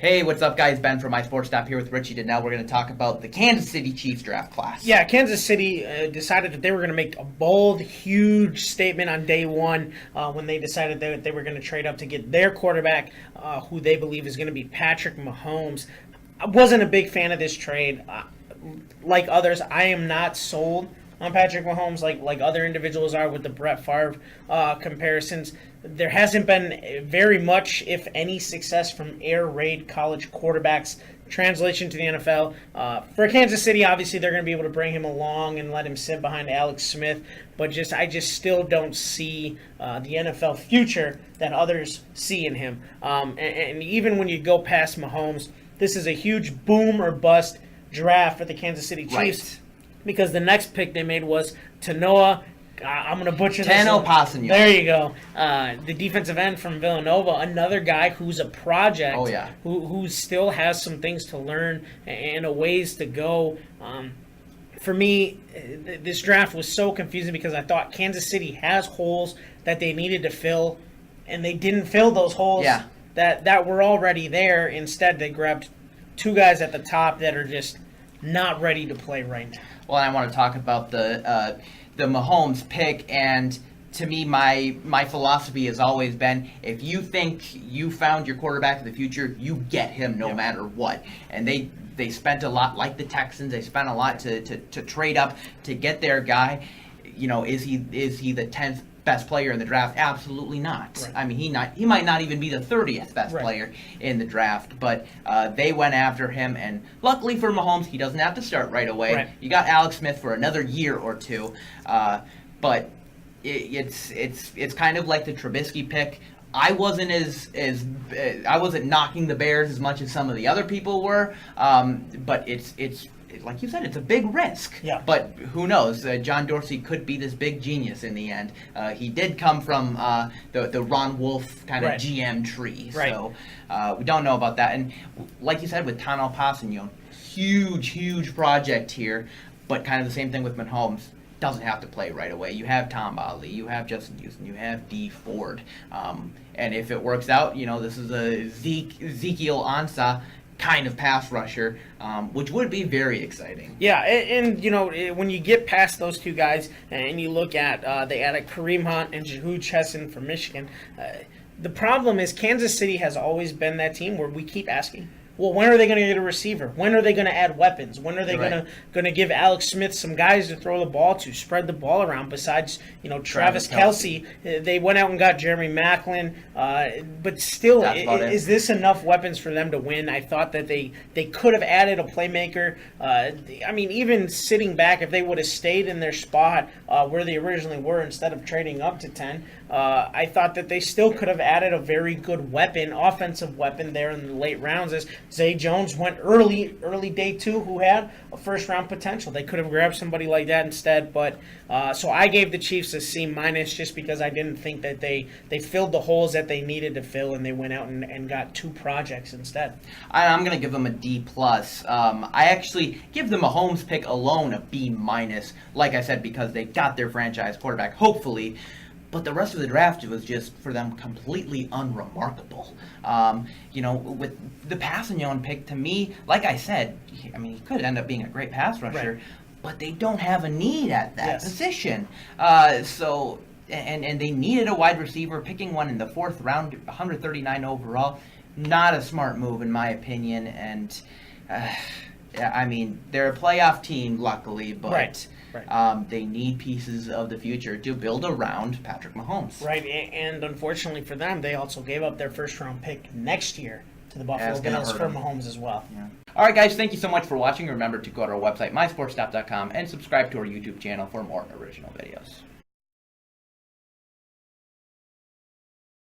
Hey, what's up, guys? Ben from My Sports Stop here with Richie. And now we're going to talk about the Kansas City Chiefs draft class. Yeah, Kansas City decided that they were going to make a bold, huge statement on day one when they decided that they were going to trade up to get their quarterback, who they believe is going to be Patrick Mahomes. I wasn't a big fan of this trade. Like others, I am not sold on Patrick Mahomes like other individuals are with the Brett Favre comparisons. There hasn't been very much, if any, success from air raid college quarterbacks. Translation to the NFL. For Kansas City, obviously they're going to be able to bring him along and let him sit behind Alex Smith, but I just still don't see the NFL future that others see in him. And even when you go past Mahomes, this is a huge boom or bust draft for the Kansas City Chiefs. Right. Because the next pick they made was Tanoa. I'm going to butcher this. Tanoa. There you go. The defensive end from Villanova, another guy who's a project. Oh, yeah. Who still has some things to learn and a ways to go. For me, this draft was so confusing because I thought Kansas City has holes that they needed to fill, and they didn't fill those holes that were already there. Instead, they grabbed two guys at the top that are just not ready to play right now. Well, I want to talk about the Mahomes pick, and to me, my philosophy has always been, if you think you found your quarterback of the future, you get him no matter what. And they spent a lot, like the Texans, they spent a lot to trade up to get their guy. You know, is he the 10th best player in the draft? Absolutely not. Right. I mean, he might not even be the 30th best player in the draft, but they went after him, and luckily for Mahomes, he doesn't have to start right away. Right. You got Alex Smith for another year or two, but it's kind of like the Trubisky pick. I wasn't I wasn't knocking the Bears as much as some of the other people were, but it's like you said, it's a big risk. Yeah. But who knows? John Dorsey could be this big genius in the end. He did come from the Ron Wolf kind of GM tree. Right. So we don't know about that. And like you said, with Tanoa Kpassagnon, huge project here, but kind of the same thing with Mahomes. Doesn't have to play right away. You have Tom Bolley, you have Justin Houston, you have Dee Ford. And if it works out, you know, this is a Ezekiel Ansah kind of pass rusher, which would be very exciting. Yeah, and you know, when you get past those two guys and you look at they added Kareem Hunt and Jehu Chesson from Michigan, the problem is Kansas City has always been that team where we keep asking, well, when are they going to get a receiver? When are they going to add weapons? When are they going to give Alex Smith some guys to throw the ball to, spread the ball around? Besides, you know, Travis Kelce, they went out and got Jeremy Maclin, but still, is this enough weapons for them to win? I thought that they could have added a playmaker. I mean, even sitting back, if they would have stayed in their spot where they originally were instead of trading up to 10, I thought that they still could have added a very good weapon, offensive weapon there in the late rounds. As Zay Jones went early day two, who had a first round potential. They could have grabbed somebody like that instead. But so I gave the Chiefs a C- just because I didn't think that they filled the holes that they needed to fill, and they went out and got two projects instead. I'm going to give them a D+. I actually give the Mahomes pick alone a B-, like I said, because they got their franchise quarterback, hopefully. But the rest of the draft was just, for them, completely unremarkable. You know, with the Kpassagnon pick, to me, like I said, I mean, he could end up being a great pass rusher, but they don't have a need at that position. So, and they needed a wide receiver. Picking one in the 4th round, 139 overall, not a smart move, in my opinion. And, I mean, they're a playoff team, luckily, but... they need pieces of the future to build around Patrick Mahomes. Right, and unfortunately for them, they also gave up their first-round pick next year to the Buffalo Bills for Mahomes as well. Yeah. All right, guys, thank you so much for watching. Remember to go to our website, mysportstop.com, and subscribe to our YouTube channel for more original videos.